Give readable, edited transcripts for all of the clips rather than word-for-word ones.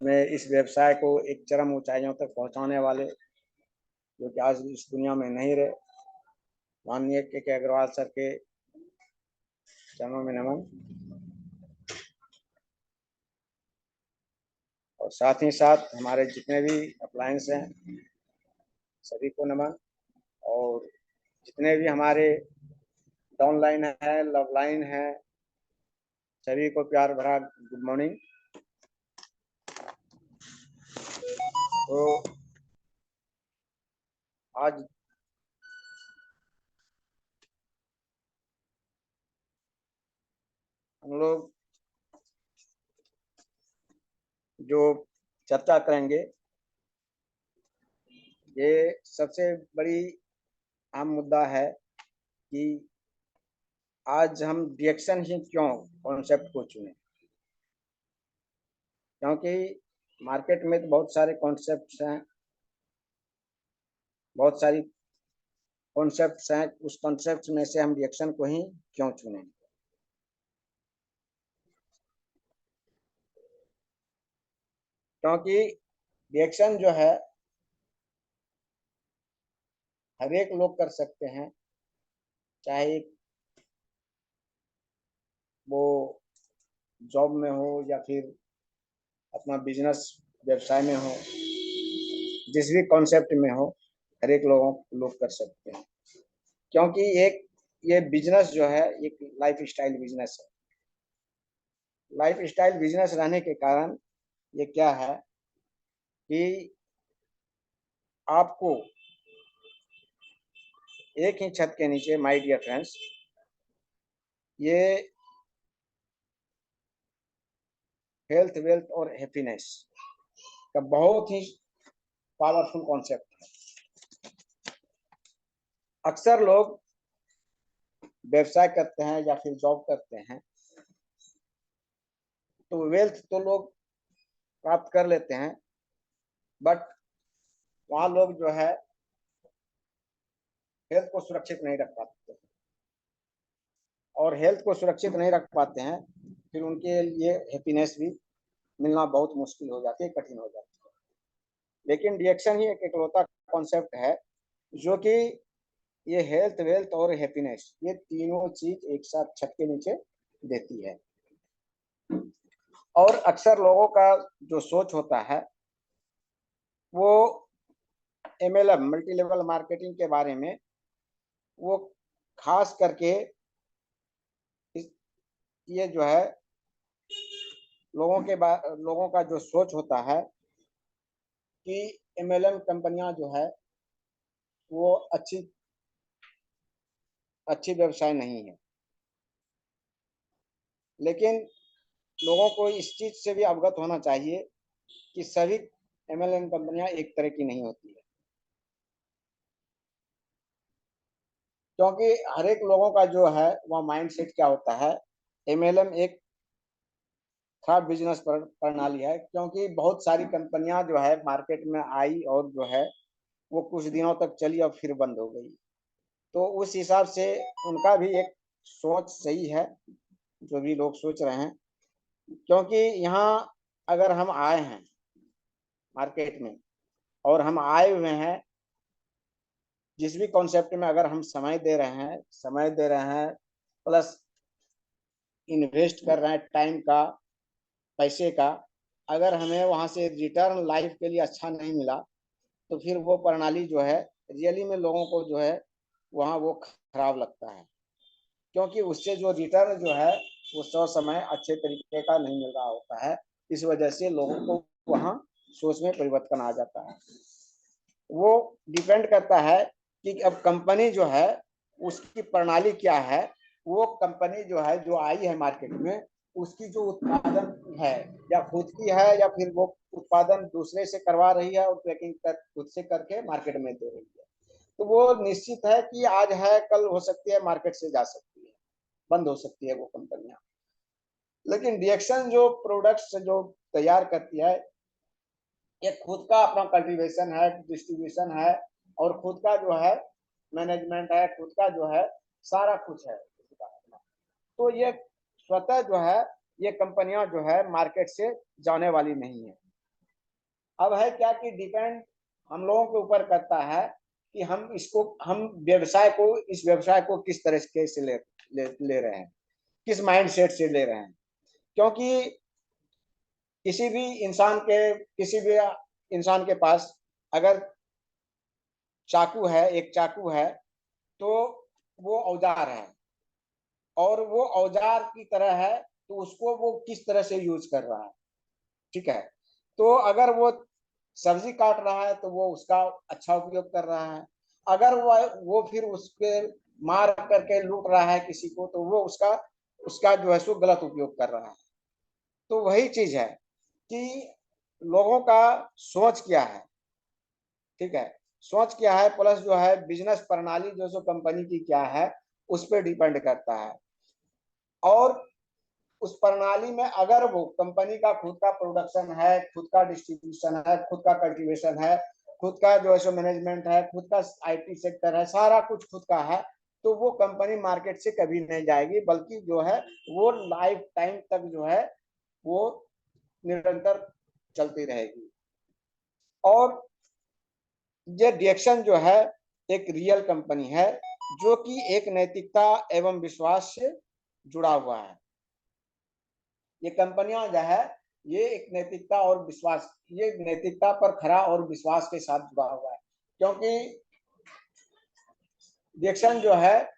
में इस व्यवसाय को एक चरम ऊंचाइयों तक पहुंचाने वाले, जो कि आज इस दुनिया में नहीं रहे, माननीय के अग्रवाल सर के चरणों में नमन। और साथ ही साथ हमारे जितने भी अप्लायंस हैं सभी को नमन, और जितने भी हमारे डाउनलाइन है, लव लाइन है, सभी को प्यार भरा गुड मॉर्निंग। तो आज हम लोग जो चर्चा करेंगे, ये सबसे बड़ी अहम मुद्दा है कि आज हम डिएक्शन ही क्यों कॉन्सेप्ट को चुने, क्योंकि मार्केट में तो बहुत सारे कॉन्सेप्ट्स हैं, बहुत सारी कॉन्सेप्ट्स हैं। उस कॉन्सेप्ट में से हम डिएक्शन को ही क्यों चुने? क्योंकि डिएक्शन जो है हर एक लोग कर सकते हैं, चाहे वो जॉब में हो या फिर अपना बिजनेस व्यवसाय में हो, जिस भी कॉन्सेप्ट में हो, हर एक लोग कर सकते हैं। क्योंकि एक ये बिजनेस जो है एक लाइफ स्टाइल बिजनेस है। लाइफ स्टाइल बिजनेस रहने के कारण ये क्या है कि आपको एक ही छत के नीचे, माय डियर फ्रेंड्स, ये हेल्थ, वेल्थ और हैप्पीनेस का बहुत ही पावरफुल कॉन्सेप्ट है। अक्सर लोग व्यवसाय करते हैं या फिर जॉब करते हैं तो वेल्थ तो लोग प्राप्त कर लेते हैं, बट वहाँ लोग जो है हेल्थ को सुरक्षित नहीं रख पाते, और हेल्थ को सुरक्षित नहीं रख पाते हैं फिर उनके लिए हैप्पीनेस भी मिलना बहुत मुश्किल हो जाती है, कठिन हो जाती है। लेकिन डिएक्शन ही एक इकलौता कॉन्सेप्ट है जो कि ये हेल्थ, वेल्थ और हैप्पीनेस, ये तीनों चीज एक साथ छत के नीचे देती है। और अक्सर लोगों का जो सोच होता है वो MLM, मल्टी लेवल मार्केटिंग के बारे में, वो खास करके ये जो है लोगों का जो सोच होता है कि MLM कंपनियां जो है वो अच्छी व्यवसाय नहीं है। लेकिन लोगों को इस चीज से भी अवगत होना चाहिए कि सभी MLM कंपनियां एक तरह की नहीं होती है, क्योंकि हर एक लोगों का जो है वह माइंडसेट क्या होता है। MLM एक खराब बिजनेस प्रणाली है, क्योंकि बहुत सारी कंपनियां जो है मार्केट में आई और जो है वो कुछ दिनों तक चली और फिर बंद हो गई। तो उस हिसाब से उनका भी एक सोच सही है जो भी लोग सोच रहे हैं, क्योंकि यहाँ अगर हम आए हैं मार्केट में और हम आए हुए हैं जिस भी कॉन्सेप्ट में, अगर हम समय दे रहे हैं प्लस इन्वेस्ट कर रहे हैं टाइम का, पैसे का, अगर हमें वहां से रिटर्न लाइफ के लिए अच्छा नहीं मिला तो फिर वो प्रणाली जो है रियली में लोगों को जो है वहाँ वो खराब लगता है, क्योंकि उससे जो रिटर्न जो है वो समय अच्छे तरीके का नहीं मिल रहा होता है। इस वजह से लोगों को वहाँ सोच में परिवर्तन आ जाता है। वो डिपेंड करता है कि अब कंपनी जो है उसकी प्रणाली क्या है। वो कंपनी जो है जो आई है मार्केट में, उसकी जो उत्पादन है या खुद की है या फिर वो उत्पादन दूसरे से करवा रही है और पैकिंग खुद से करके मार्केट में दे रही है, तो वो निश्चित है कि आज है कल हो सकती है मार्केट से जा सकती है, बंद हो सकती है वो कंपनियां। लेकिन डिएक्शन जो प्रोडक्ट्स जो तैयार करती है, ये खुद का अपना कल्टीवेशन है, डिस्ट्रीब्यूशन है, और खुद का जो है मैनेजमेंट है, खुद का जो है सारा कुछ है उसका अपना। तो ये स्वतः जो है ये कंपनियां जो है मार्केट से जाने वाली नहीं है। अब है क्या कि डिपेंड हम लोगों के ऊपर करता है कि हम इस व्यवसाय को किस तरह से ले रहे हैं, किस माइंड सेट से ले रहे हैं। क्योंकि किसी भी इंसान के पास अगर एक चाकू है तो वो औजार है, और वो औजार की तरह है, तो उसको वो किस तरह से यूज कर रहा है। ठीक है, तो अगर वो सब्जी काट रहा है तो वो उसका अच्छा उपयोग कर रहा है, अगर वो फिर उसके मार करके लूट रहा है किसी को, तो वो उसका उसका जो है सो गलत उपयोग कर रहा है। तो वही चीज है कि लोगों का सोच क्या है। ठीक है, सोच क्या है प्लस जो है बिजनेस प्रणाली जो सो कंपनी की क्या है, उस पर डिपेंड करता है। और उस प्रणाली में अगर वो कंपनी का खुद का प्रोडक्शन है, खुद का डिस्ट्रीब्यूशन है, खुद का कल्टीवेशन है, खुद का जो है सो मैनेजमेंट है, खुद का आईटी सेक्टर है, सारा कुछ खुद का है, तो वो कंपनी मार्केट से कभी नहीं जाएगी, बल्कि जो है वो लाइफ टाइम तक जो है वो निरंतर चलती रहेगी। और ये डिएक्शन जो है एक रियल कंपनी है जो कि एक नैतिकता एवं विश्वास से जुड़ा हुआ है। ये कंपनियां जो है ये एक नैतिकता और विश्वास, ये नैतिकता पर खरा और विश्वास के साथ जुड़ा हुआ है। क्योंकि डिएक्शन जो है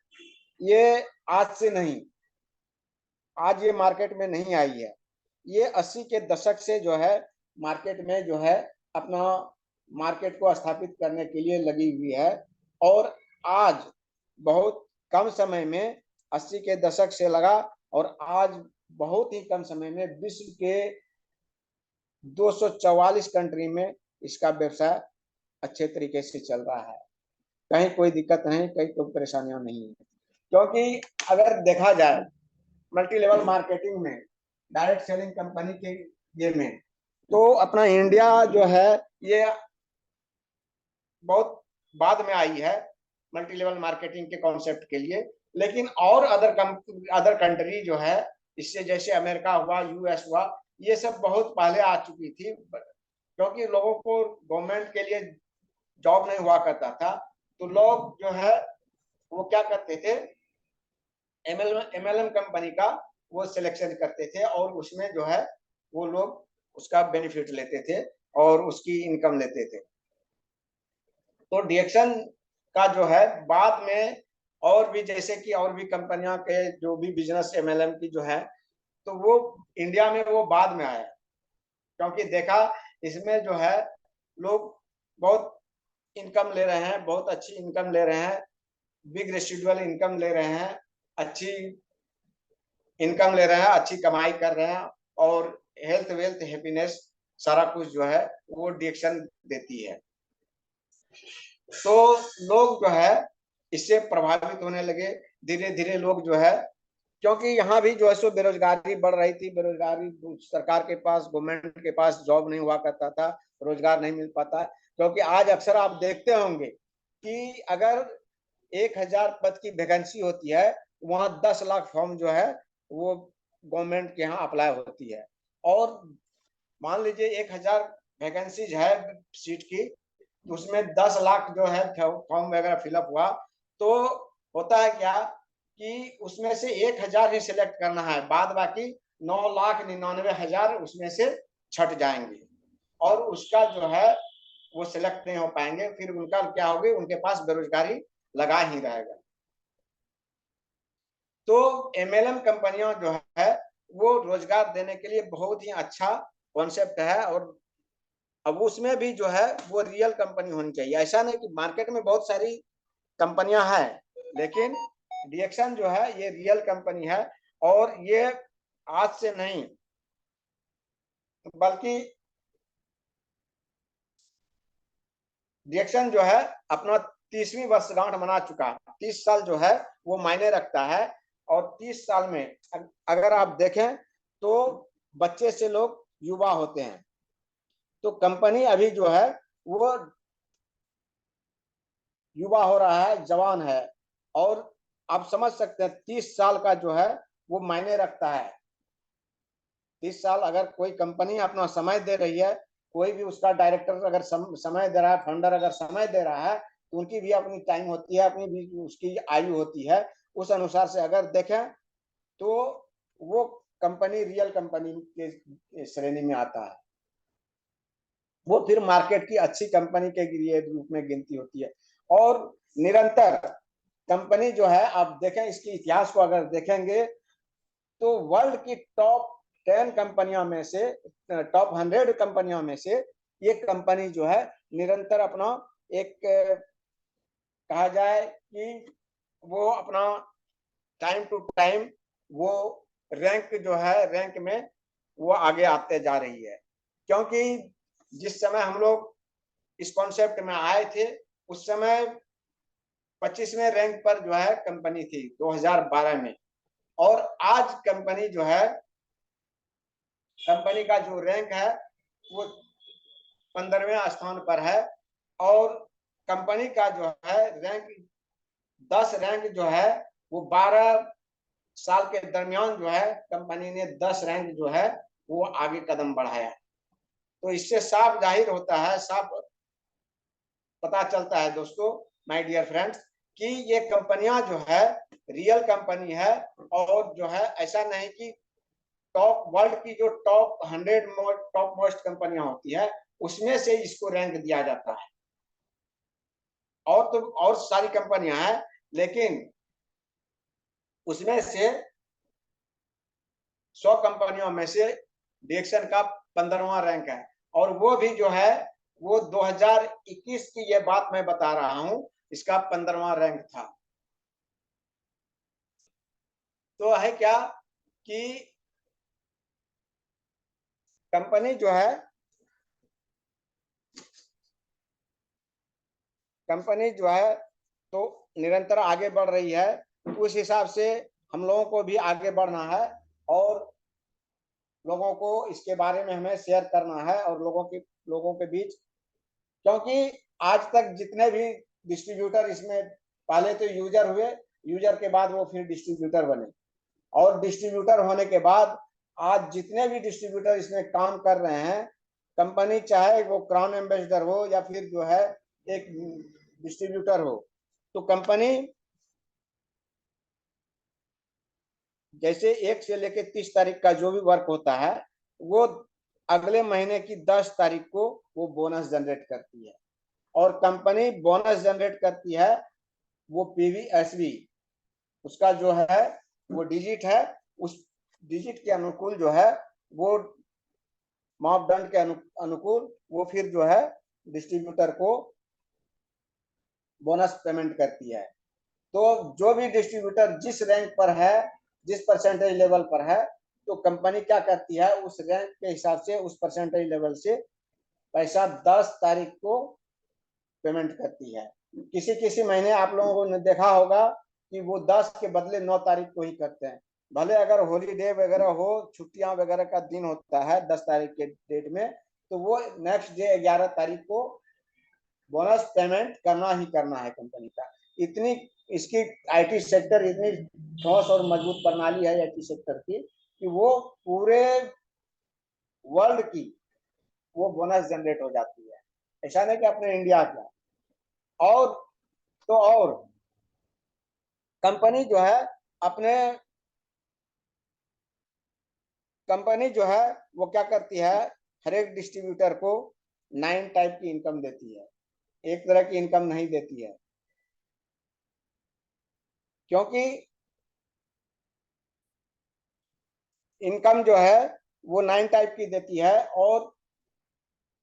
ये आज से नहीं, आज ये मार्केट में नहीं आई है, ये 80 के दशक से जो है मार्केट में जो है अपना मार्केट को स्थापित करने के लिए लगी हुई है। और आज बहुत कम समय में 80 के दशक से लगा, और आज बहुत ही कम समय में विश्व के 244 कंट्री में इसका व्यवसाय अच्छे तरीके से चल रहा है। कहीं कोई दिक्कत नहीं, कहीं कोई परेशानियां नहीं है। क्योंकि अगर देखा जाए मल्टी लेवल मार्केटिंग में, डायरेक्ट सेलिंग कंपनी के ये में, तो अपना इंडिया जो है ये बहुत बाद में आई है मल्टी लेवल मार्केटिंग के कॉन्सेप्ट के लिए। लेकिन और अदर कंट्री जो है इससे, जैसे अमेरिका हुआ, यूएस हुआ, ये सब बहुत पहले आ चुकी थी। क्योंकि लोगों को गवर्नमेंट के लिए जॉब नहीं हुआ करता था, तो लोग जो है वो क्या करते थे, एमएलएम कंपनी का वो सिलेक्शन करते थे, और उसमें जो है वो लोग उसका बेनिफिट लेते थे और उसकी इनकम लेते थे। तो डिएक्शन का जो है बाद में और भी, जैसे कि और भी कंपनियां के जो भी बिजनेस एमएलएम की जो है, तो वो इंडिया में वो बाद में आया। क्योंकि देखा इसमें जो है लोग बहुत इनकम ले रहे हैं, बहुत अच्छी इनकम ले रहे हैं, बिग रेसिडुअल इनकम ले रहे हैं, अच्छी इनकम ले रहे हैं, अच्छी कमाई कर रहे हैं, और हेल्थ वेल्थ हैप्पीनेस सारा कुछ जो है वो डिएक्शन देती है। तो लोग जो है इससे प्रभावित होने लगे धीरे धीरे। लोग जो है, क्योंकि यहाँ भी जो है सो बेरोजगारी बढ़ रही थी, बेरोजगारी, सरकार के पास, गवर्नमेंट के पास जॉब नहीं हुआ करता था, रोजगार नहीं मिल पाता। क्योंकि आज अक्सर आप देखते होंगे कि अगर 1000 पद की वैकेंसी होती है, वहां 10 लाख फॉर्म जो है वो गवर्नमेंट के यहाँ अप्लाई होती है। और मान लीजिए 1000 वैकेंसीज है सीट की, तो उसमें 10 लाख जो है फॉर्म वगैरह फिलअप हुआ, तो होता है क्या कि उसमें से 1000 ही सिलेक्ट करना है, बाद बाकी 9,99,000 उसमें से छट जाएंगे, और उसका जो है वो सिलेक्ट नहीं हो पाएंगे। फिर उनका क्या होगी, उनके पास बेरोजगारी लगा ही रहेगा। तो एमएलएम कंपनियां जो है वो रोजगार देने के लिए बहुत ही अच्छा कॉन्सेप्ट है। और अब उसमें भी जो है वो रियल कंपनी होनी चाहिए। ऐसा नहीं कि मार्केट में बहुत सारी कंपनियां हैं, लेकिन डिएक्शन जो है ये रियल कंपनी है। और ये आज से नहीं, बल्कि डिएक्शन जो है अपना 30वीं वर्षगांठ मना चुका है। 30 साल जो है वो मायने रखता है। और 30 साल में अगर आप देखें तो बच्चे से लोग युवा होते हैं, तो कंपनी अभी जो है वो युवा हो रहा है, जवान है। और आप समझ सकते हैं 30 साल का जो है वो मायने रखता है। 30 साल अगर कोई कंपनी अपना समय दे रही है, कोई भी उसका डायरेक्टर अगर समय दे रहा है, फंडर अगर समय दे रहा है, तो उनकी भी अपनी टाइम होती है, अपनी भी उसकी आयु होती है। उस अनुसार से अगर देखें तो वो कंपनी रियल कंपनी के श्रेणी में आता है। वो फिर मार्केट की अच्छी कंपनी के रूप में गिनती होती है। और निरंतर कंपनी जो है, आप देखें इसके इतिहास को अगर देखेंगे तो वर्ल्ड की टॉप 10 कंपनियों में से, टॉप 100 कंपनियों में से ये कंपनी जो है निरंतर अपना एक कहा जाए कि वो अपना टाइम टू टाइम वो रैंक जो है, रैंक में वो आगे आते जा रही है। क्योंकि जिस समय हम लोग इस कॉन्सेप्ट में आए थे, उस समय 25वें रैंक पर जो है कंपनी थी 2012 में। और आज कंपनी जो है, कंपनी का जो रैंक है वो 15वें स्थान पर है। और कंपनी का जो है रैंक 10 रैंक जो है वो 12 साल के दरमियान जो है कंपनी ने 10 रैंक जो है वो आगे कदम बढ़ाया। तो इससे साफ जाहिर होता है, साफ पता चलता है दोस्तों, माय डियर फ्रेंड्स, कि ये कंपनियां जो है रियल कंपनी है। और जो है ऐसा नहीं कि टॉप वर्ल्ड की जो टॉप 100 टॉप मोस्ट कंपनियां होती है उसमें से इसको रैंक दिया जाता है। और तो और सारी कंपनियां हैं, लेकिन उसमें से 100 कंपनियों में से डिएक्सन का 15वां रैंक है। और वो भी जो है वो 2021 की ये बात मैं बता रहा हूं, इसका 15वां रैंक था। तो है क्या कि कंपनी जो है, कंपनी जो है तो निरंतर आगे बढ़ रही है। उस हिसाब से हम लोगों को भी आगे बढ़ना है और लोगों को इसके बारे में हमें शेयर करना है और लोगों के बीच। क्योंकि आज तक जितने भी डिस्ट्रीब्यूटर इसमें, पहले तो यूजर हुए, यूजर के बाद वो फिर डिस्ट्रीब्यूटर बने, और डिस्ट्रीब्यूटर होने के बाद आज जितने भी डिस्ट्रीब्यूटर इसमें काम कर रहे हैं, कंपनी चाहे वो क्राउन एम्बेसडर हो या फिर जो है एक डिस्ट्रीब्यूटर हो, तो कंपनी जैसे 1 से लेकर 30 तारीख का जो भी वर्क होता है वो अगले महीने की 10 तारीख को वो बोनस जनरेट करती है। और कंपनी बोनस जनरेट करती है वो पीवीएसबी, उसका जो है वो डिजिट है, उस डिजिट के अनुकूल जो है वो मापदंड के अनुकूल वो फिर जो है डिस्ट्रीब्यूटर को बोनस पेमेंट करती है। तो जो भी डिस्ट्रीब्यूटर जिस रैंक पर है, जिस परसेंटेज लेवल पर है, तो कंपनी क्या करती है उस रैंक के हिसाब से, उस परसेंटेज लेवल से पैसा 10 तारीख को पेमेंट करती है। किसी किसी महीने आप लोगों ने देखा होगा कि वो 10 के बदले 9 तारीख को ही करते हैं। भले अगर हॉलीडे वगैरह हो, छुट्टियां वगैरह का दिन होता है 10 तारीख के डेट में, तो वो नेक्स्ट डे 11 तारीख को बोनस पेमेंट करना ही करना है कंपनी का। इतनी इसकी आईटी सेक्टर इतनी ठोस और मजबूत प्रणाली है आईटी सेक्टर की कि वो पूरे वर्ल्ड की वो बोनस जनरेट हो जाती है। ऐसा नहीं कि अपने इंडिया का। और तो और कंपनी जो है अपने कंपनी जो है वो क्या करती है, हर एक डिस्ट्रीब्यूटर को 9 टाइप की इनकम देती है, एक तरह की इनकम नहीं देती है। क्योंकि इनकम जो है वो 9 टाइप की देती है, और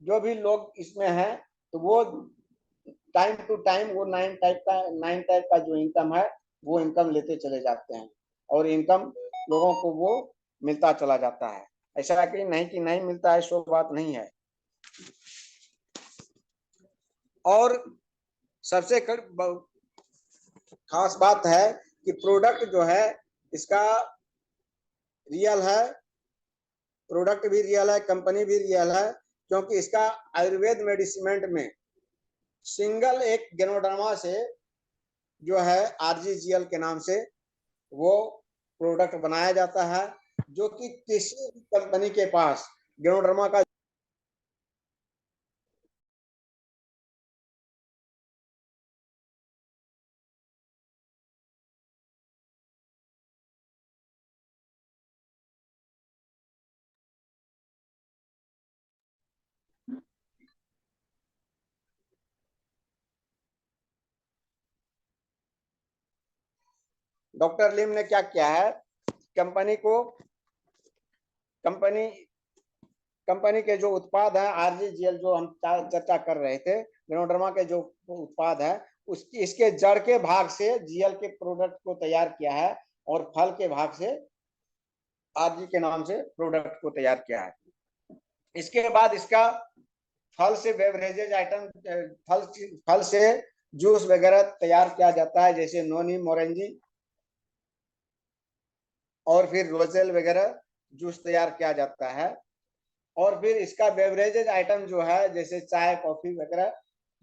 जो भी लोग इसमें हैं तो वो टाइम टू टाइम वो 9 टाइप का जो इनकम है वो इनकम लेते चले जाते हैं, और इनकम लोगों को वो मिलता चला जाता है। ऐसा कि नहीं मिलता है, सो बात नहीं है। और सबसे खास बात है कि प्रोडक्ट जो है इसका रियल है, प्रोडक्ट भी रियल है, कंपनी भी रियल है। क्योंकि इसका आयुर्वेद मेडिसिमेंट में सिंगल एक गेनोडर्मा से जो है आरजीजीएल के नाम से वो प्रोडक्ट बनाया जाता है, जो कि किसी भी कंपनी के पास गैनोडर्मा का डॉक्टर लिम ने क्या किया है, कंपनी को कंपनी कंपनी के जो उत्पाद है आरजीजीएल जो हम चर्चा कर रहे थे, गैनोडर्मा के जो उत्पाद है उसकी इसके जड़ के भाग से जीएल के प्रोडक्ट को तैयार किया है और फल के भाग से आरजी के नाम से प्रोडक्ट को तैयार किया है। इसके बाद इसका फल से बेवरेजेज आइटम, फल से जूस वगैरह तैयार किया जाता है, जैसे नोनी, मोरेंजी और फिर रोजेल वगैरह जूस तैयार किया जाता है। और फिर इसका बेवरेजेज आइटम जो है जैसे चाय, कॉफी वगैरह,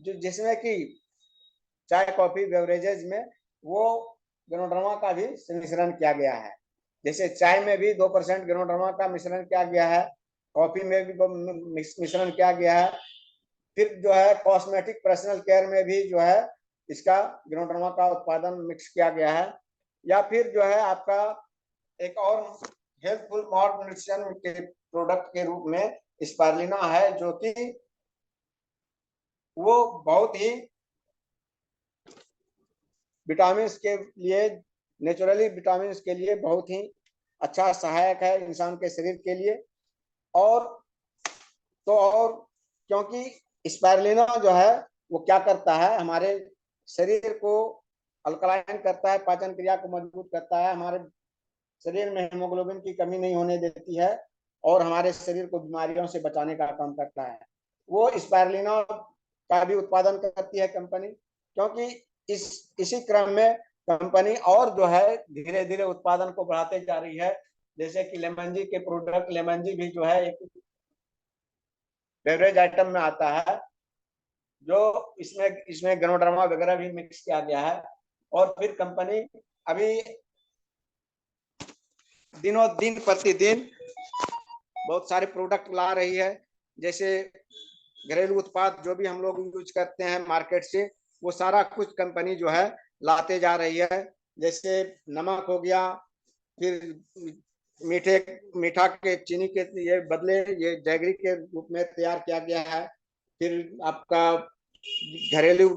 जो जिसमें कि चाय, कॉफी बेवरेजेज में वो गैनोडर्मा का भी मिश्रण किया गया है। जैसे चाय में भी 2% गैनोडर्मा का मिश्रण किया गया है, कॉफी में भी मिश्रण किया गया है। फिर जो है कॉस्मेटिक पर्सनल केयर में भी जो है इसका गैनोडर्मा का उत्पादन मिक्स किया गया है। या फिर जो है आपका एक और हेल्थफुल माल्ट न्यूट्रिशन के प्रोडक्ट के रूप में स्पारुलिना है, जो कि वो बहुत ही विटामिन के लिए, नेचुरली विटामिन के लिए बहुत ही अच्छा सहायक है इंसान के शरीर के लिए। और और क्योंकि स्पारुलिना जो है वो क्या करता है, हमारे शरीर को अल्कलाइन करता है, पाचन क्रिया को मजबूत करता है, हमारे शरीर में हेमोग्लोबिन की कमी नहीं होने देती है और हमारे शरीर को बीमारियों से बचाने का काम करता है। वो स्पारुलिना का भी उत्पादन करती है कंपनी, क्योंकि इसी क्रम में कंपनी और जो है धीरे धीरे उत्पादन को बढ़ाते जा रही है। जैसे कि लेमन जी के प्रोडक्ट, लेमन जी भी जो है एक बेवरेज आइटम में आता है, जो इसमें गैनोडर्मा वगैरह भी मिक्स किया गया है। और फिर कंपनी अभी दिनों दिन प्रतिदिन बहुत सारे प्रोडक्ट ला रही है। जैसे घरेलू उत्पाद जो भी हम लोग यूज करते हैं मार्केट से, वो सारा कुछ कंपनी जो है लाते जा रही है। जैसे नमक हो गया, फिर मीठा के चीनी के ये बदले ये जैगरी के रूप में तैयार किया गया है। फिर आपका घरेलू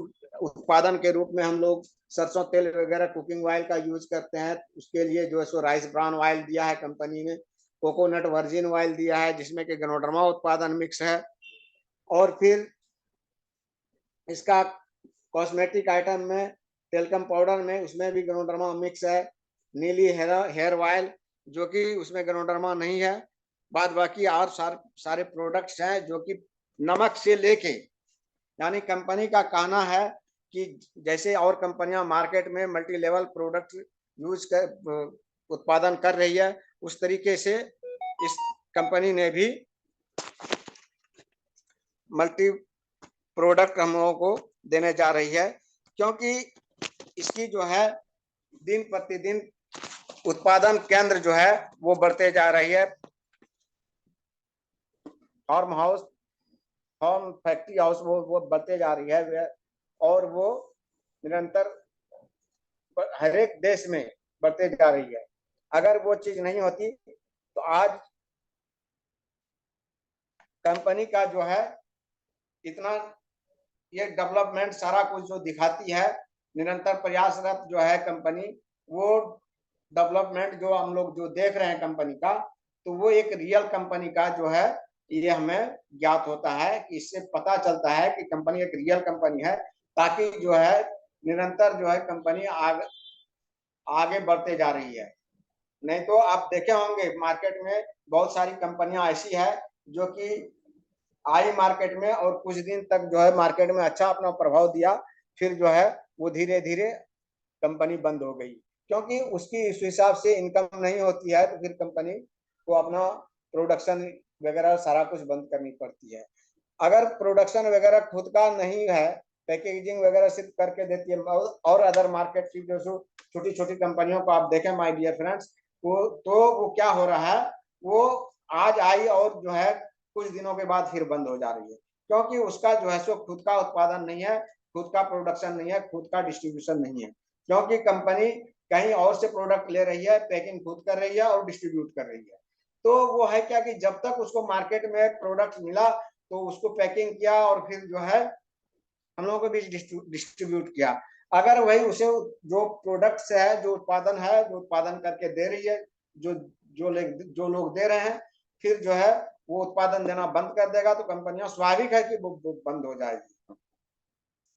उत्पादन के रूप में हम लोग सरसों तेल वगैरह, कुकिंग ऑयल का यूज करते हैं। उसके लिए जो है सो राइस ब्रान ऑयल दिया है कंपनी ने, कोकोनट वर्जिन ऑयल दिया है जिसमें कि गैनोडर्मा उत्पादन मिक्स है। और फिर इसका कॉस्मेटिक आइटम में टेल्कम पाउडर में उसमें भी गैनोडर्मा मिक्स है। नीली हेयर ऑयल जो कि उसमें गैनोडर्मा नहीं है। बाद बाकी और सारे प्रोडक्ट्स हैं जो कि नमक से लेके, यानी कंपनी का कहना है कि जैसे और कंपनियां मार्केट में मल्टी लेवल प्रोडक्ट यूज कर उत्पादन कर रही है, उस तरीके से इस कंपनी ने भी मल्टी प्रोडक्ट हम लोगों को देने जा रही है। क्योंकि इसकी जो है दिन प्रतिदिन उत्पादन केंद्र जो है वो बढ़ते जा रही है। Farm house, farm factory house वो बढ़ते जा रही है और वो निरंतर हर एक देश में बढ़ते जा रही है। अगर वो चीज नहीं होती तो आज कंपनी का जो है इतना ये डेवलपमेंट सारा कुछ जो दिखाती है, निरंतर प्रयासरत जो है कंपनी, वो डेवलपमेंट जो हम लोग जो देख रहे हैं कंपनी का, तो वो एक रियल कंपनी का जो है ये हमें ज्ञात होता है कि इससे पता चलता है कि कंपनी एक रियल कंपनी है। ताकि जो है निरंतर जो है कंपनी आगे बढ़ते जा रही है। नहीं तो आप देखे होंगे मार्केट में बहुत सारी कंपनियां ऐसी है जो कि आई मार्केट में और कुछ दिन तक जो है मार्केट में अच्छा अपना प्रभाव दिया, फिर जो है वो धीरे धीरे कंपनी बंद हो गई, क्योंकि उसकी इस हिसाब से इनकम नहीं होती है, तो फिर कंपनी को अपना प्रोडक्शन वगैरह सारा कुछ बंद करनी पड़ती है। अगर प्रोडक्शन वगैरह खुद का नहीं है, पैकेजिंग वगैरह सिर्फ करके देती है और अदर मार्केट की जो छोटी छोटी कंपनियों को आप देखें माय डियर फ्रेंड्स, वो क्या हो रहा है, वो आज आई और जो है कुछ दिनों के बाद फिर बंद हो जा रही है, क्योंकि उसका जो है सो खुद का उत्पादन नहीं है, खुद का प्रोडक्शन नहीं है, खुद का डिस्ट्रीब्यूशन नहीं है, क्योंकि कंपनी कहीं और से प्रोडक्ट ले रही है, पैकिंग खुद कर रही है और डिस्ट्रीब्यूट कर रही है। तो वो है क्या कि जब तक उसको मार्केट में प्रोडक्ट मिला तो उसको पैकिंग किया और फिर जो है हम लोगों के बीच डिस्ट्रीब्यूट किया। अगर वही उसे जो प्रोडक्ट्स है, जो उत्पादन है, जो उत्पादन करके दे रही है, जो जो लोग दे रहे हैं, फिर जो है वो उत्पादन देना बंद कर देगा तो कंपनियां स्वाभाविक है कि वो बंद हो जाएगी।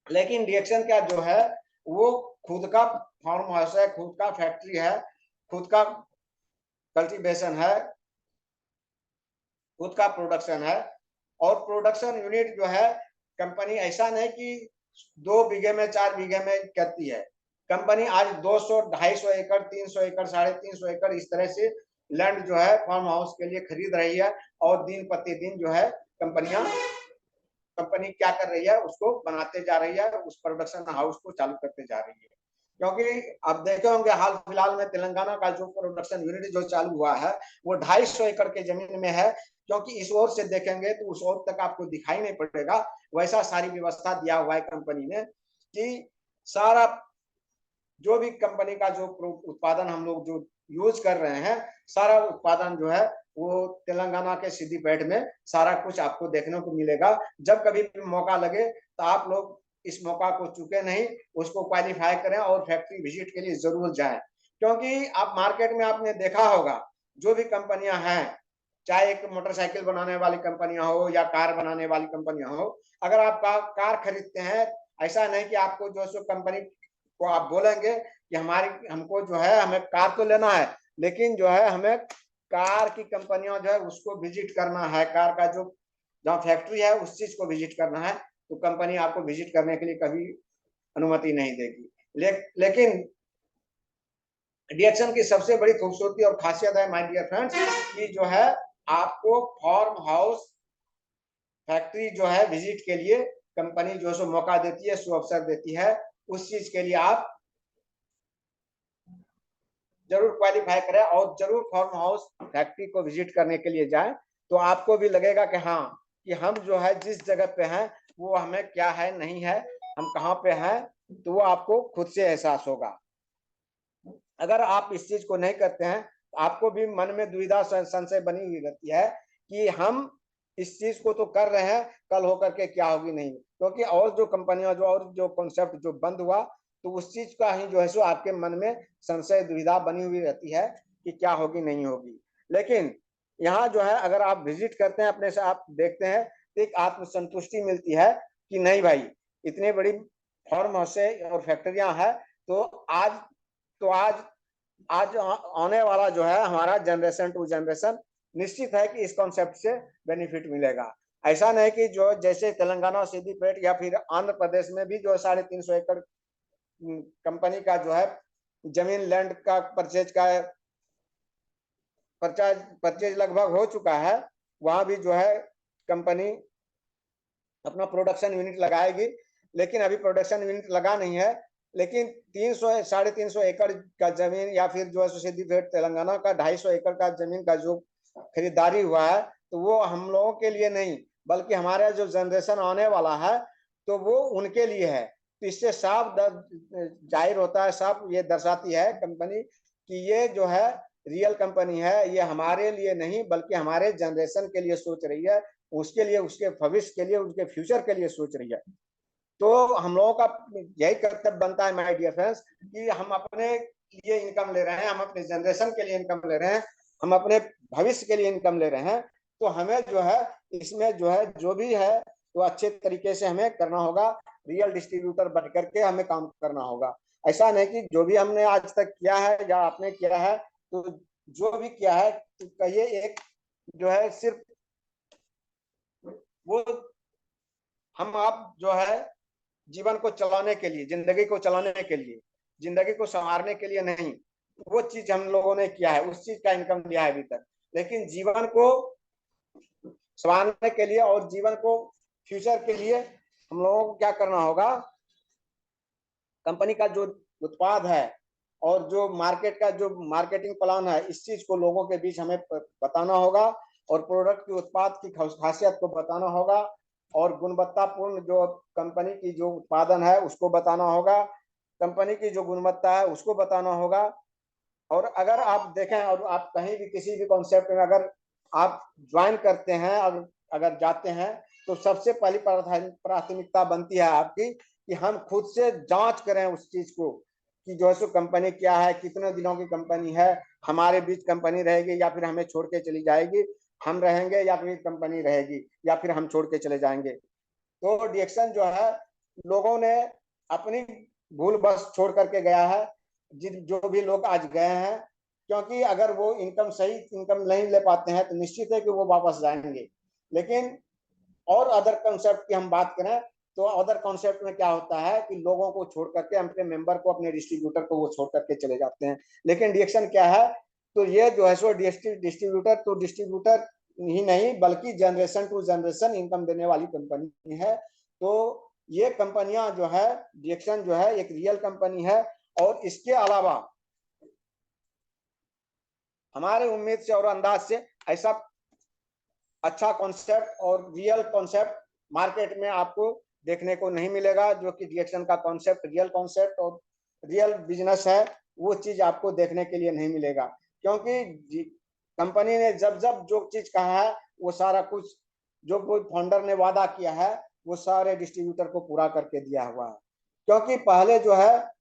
लेकिन रिएक्शन क्या जो है वो खुद का फार्म हाउस है, खुद का फैक्ट्री है, खुद का कल्टीवेशन है, खुद का प्रोडक्शन है। और प्रोडक्शन यूनिट जो है कंपनी ऐसा नहीं कि 2 बीघे में 4 बीघे में करती है। कंपनी आज 200, 250 एकड़, 300 एकड़, 350 एकड़ इस तरह से लैंड जो है फार्म हाउस के लिए खरीद रही है और दिन प्रतिदिन जो है कंपनी क्या कर रही है, उसको बनाते जा रही है, उस प्रोडक्शन हाउस को चालू करते जा रही है। क्योंकि आप देखे होंगे हाल फिलहाल में तेलंगाना का जो प्रोडक्शन यूनिट जो चालू हुआ है वो 250 एकड़ के जमीन में है, क्योंकि इस ओर से देखेंगे तो उस ओर तक आपको दिखाई नहीं पड़ेगा, वैसा सारी व्यवस्था दिया हुआ है कंपनी ने कि सारा जो भी कंपनी का जो उत्पादन हम लोग जो यूज कर रहे हैं, सारा उत्पादन जो है वो तेलंगाना के सिद्दीपेट में सारा कुछ आपको देखने को मिलेगा। जब कभी भी मौका लगे तो आप लोग इस मौका को चुके नहीं, उसको क्वालिफाई करें और फैक्ट्री विजिट के लिए जरूर जाएं। क्योंकि आप मार्केट में आपने देखा होगा जो भी कंपनियां हैं, चाहे एक मोटरसाइकिल बनाने वाली कंपनियां हो या कार बनाने वाली कंपनियां हो, अगर आप कार खरीदते हैं, ऐसा नहीं कि आपको जो सो कंपनी को आप बोलेंगे कि हमारी हमको जो है हमें कार तो लेना है, लेकिन जो है हमें कार की कंपनियां जो है उसको विजिट करना है, कार का जो जहाँ फैक्ट्री है उस चीज को विजिट करना है, तो कंपनी आपको विजिट करने के लिए कभी अनुमति नहीं देगी। लेकिन रिएक्शन की सबसे बड़ी खूबसूरती और खासियत है माय डियर फ्रेंड्स कि जो है आपको फार्म हाउस फैक्ट्री जो है विजिट के लिए कंपनी जो है सो मौका देती है, सो अवसर देती है। उस चीज के लिए आप जरूर क्वालिफाई करें और जरूर फार्म हाउस फैक्ट्री को विजिट करने के लिए जाएं, तो आपको भी लगेगा कि हाँ कि हम जो है जिस जगह पे हैं वो हमें क्या है नहीं है, हम कहाँ पे हैं, तो वो आपको खुद से एहसास होगा। अगर आप इस चीज को नहीं करते हैं तो आपको भी मन में दुविधा संशय बनी हुई रहती है कि हम इस चीज को तो कर रहे हैं, कल होकर के क्या होगी नहीं, क्योंकि और जो कंपनियां जो और जो कॉन्सेप्ट जो बंद हुआ तो उस चीज का ही जो है सो आपके मन में संशय दुविधा बनी हुई रहती है कि क्या होगी नहीं होगी। लेकिन यहाँ जो है अगर आप विजिट करते हैं, अपने से आप देखते हैं तो एक आत्मसंतुष्टि मिलती है कि नहीं भाई इतनी बड़ी फार्म हाउस और फैक्ट्रियां हैं, तो आज तो आज आने वाला जो है हमारा जनरेशन टू जनरेशन निश्चित है कि इस कॉन्सेप्ट से बेनिफिट मिलेगा। ऐसा नहीं कि जो जैसे तेलंगाना सिद्दीपेट या फिर आंध्र प्रदेश में भी जो 350 एकड़ कंपनी का जो है जमीन लैंड का परचेज लगभग हो चुका है, वहां भी जो है कंपनी अपना प्रोडक्शन यूनिट लगाएगी। लेकिन अभी प्रोडक्शन यूनिट लगा नहीं है, लेकिन 300 एकड़ का जमीन या फिर जो है सिद्दीपेट तेलंगाना का 250 एकड़ का जमीन का जो खरीदारी हुआ है तो वो हम लोगों के लिए नहीं बल्कि हमारा जो जनरेशन आने वाला है तो वो उनके लिए है। तो इससे साफ जाहिर होता है, साफ ये दर्शाती है कंपनी कि ये जो है रियल कंपनी है, ये हमारे लिए नहीं बल्कि हमारे जनरेशन के लिए सोच रही है, उसके लिए, उसके भविष्य के लिए, उनके फ्यूचर के लिए सोच रही है। तो हम लोगों का यही कर्तव्य बनता है माय डियर फ्रेंड्स कि हम अपने लिए इनकम ले रहे हैं, हम अपने जनरेशन के लिए इनकम ले रहे हैं, हम अपने भविष्य के लिए इनकम ले रहे हैं, तो हमें जो है इसमें जो है जो भी है तो अच्छे तरीके से हमें करना होगा, रियल डिस्ट्रीब्यूटर बन करके हमें काम करना होगा। ऐसा नहीं कि जो भी हमने आज तक किया है या आपने किया है तो जो भी किया है तो कहिए एक जो है सिर्फ वो हम आप जो है जीवन को चलाने के लिए, जिंदगी को चलाने के लिए, जिंदगी को संवारने के लिए नहीं, वो चीज हम लोगों ने किया है, उस चीज का इनकम लिया है अभी तक। लेकिन जीवन को संवारने के लिए और जीवन को फ्यूचर के लिए हम लोगों को क्या करना होगा, कंपनी का जो उत्पाद है और जो मार्केट का जो मार्केटिंग प्लान है, इस चीज को लोगों के बीच हमें बताना होगा, और प्रोडक्ट की उत्पाद की खासियत को बताना होगा, और गुणवत्तापूर्ण जो कंपनी की जो उत्पादन है उसको बताना होगा, कंपनी की जो गुणवत्ता है उसको बताना होगा। और अगर आप देखें और आप कहीं भी किसी भी कॉन्सेप्ट में अगर आप ज्वाइन करते हैं, अगर जाते हैं, तो सबसे पहली प्राथमिकता बनती है आपकी कि हम खुद से जांच करें उस चीज को कि जो है सो कंपनी क्या है, कितने दिनों की कंपनी है, हमारे बीच कंपनी रहेगी या फिर हमें छोड़ के चली जाएगी, हम रहेंगे या फिर कंपनी रहेगी, या फिर हम छोड़ के चले जाएंगे। तो डिएक्शन जो है, लोगों ने अपनी भूल बस छोड़ करके गया है, जो भी लोग आज गए हैं, क्योंकि अगर वो इनकम सही इनकम नहीं ले पाते हैं तो निश्चित है कि वो वापस जाएंगे। लेकिन और अदर कॉन्सेप्ट की हम बात करें तो अदर कॉन्सेप्ट में क्या होता है कि लोगों को छोड़ करके, अपने मेंबर को, अपने डिस्ट्रीब्यूटर को वो छोड़ करके चले जाते हैं। लेकिन डिएक्शन क्या है, तो ये जो है सो डिस्ट्रीब्यूटर तो डिस्ट्रीब्यूटर ही नहीं बल्कि जनरेशन टू जनरेशन इनकम देने वाली कंपनी है। तो ये कंपनियां जो है, डिएक्शन जो है एक रियल कंपनी है। और इसके अलावा हमारे उम्मीद से और अंदाज से ऐसा अच्छा कॉन्सेप्ट और रियल कॉन्सेप्ट मार्केट में आपको देखने को नहीं मिलेगा, जो कि डिएक्शन का कॉन्सेप्ट रियल कॉन्सेप्ट और रियल बिजनेस है, वो चीज आपको देखने के लिए नहीं मिलेगा। क्योंकि कंपनी ने जब जब जो चीज कहा है वो सारा कुछ जो कोई फाउंडर ने वादा किया है वो सारे डिस्ट्रीब्यूटर को पूरा करके दिया हुआ है। क्योंकि पहले जो है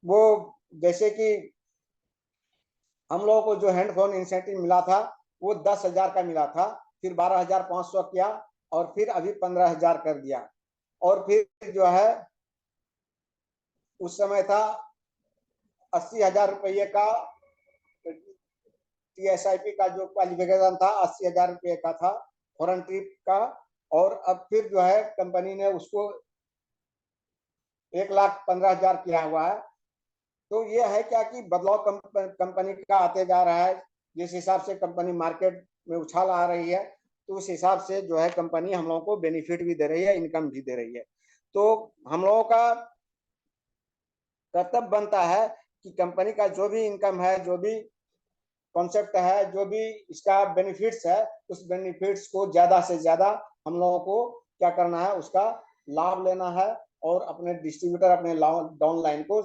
वो, जैसे कि हम लोगों को जो हैंडफोन इंसेंटिव मिला था वो 10,000 का मिला था, फिर 12,500 किया, और फिर अभी 15,000 कर दिया। और फिर जो है उस समय था 80,000 रुपये का TSIP का जो क्वालिफिकेशन था, 80,000 रुपये का था फॉरेन ट्रिप का। और अब फिर जो है कंपनी ने उसको 1,15,000 किया हुआ है। तो ये है क्या कि बदलाव कंपनी का आते जा रहा है, जिस हिसाब से कंपनी मार्केट में उछाल आ रही है, तो उस हिसाब से जो है कंपनी हम लोगों को बेनिफिट भी दे रही है, इनकम भी दे रही है। तो हम लोगों का कर्तव्य बनता है कि कंपनी का जो भी इनकम है, जो भी कॉन्सेप्ट है, जो भी इसका बेनिफिट्स है, उस बेनिफिट्स को ज्यादा से ज्यादा हम लोगों को क्या करना है, उसका लाभ लेना है, और अपने डिस्ट्रीब्यूटर, अपने डाउनलाइन को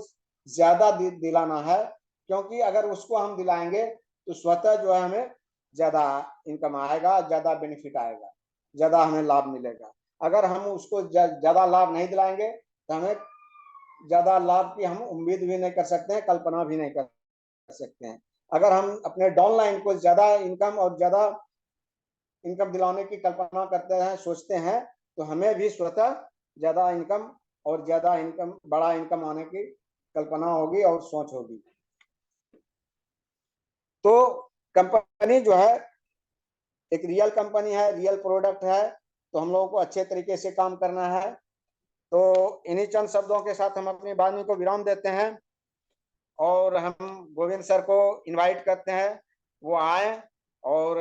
ज्यादा दिलाना है। क्योंकि अगर उसको हम दिलाएंगे तो स्वतः जो है हमें ज्यादा इनकम आएगा, ज्यादा बेनिफिट आएगा, ज्यादा हमें लाभ मिलेगा। अगर हम उसको ज्यादा लाभ नहीं दिलाएंगे तो हमें ज्यादा लाभ की हम उम्मीद भी नहीं कर सकते हैं, कल्पना भी नहीं कर सकते हैं। अगर हम अपने डाउनलाइन को ज्यादा इनकम और ज्यादा इनकम दिलाने की कल्पना करते हैं, सोचते हैं, तो हमें भी स्वतः ज्यादा इनकम और ज्यादा इनकम, बड़ा इनकम आने की कल्पना होगी और सोच होगी। तो कंपनी जो है एक रियल कंपनी है, रियल प्रोडक्ट है, तो हम लोगों को अच्छे तरीके से काम करना है। तो इन्हीं चंद शब्दों के साथ हम अपनी वाणी को विराम देते हैं, और हम गोविंद सर को इनवाइट करते हैं वो आए और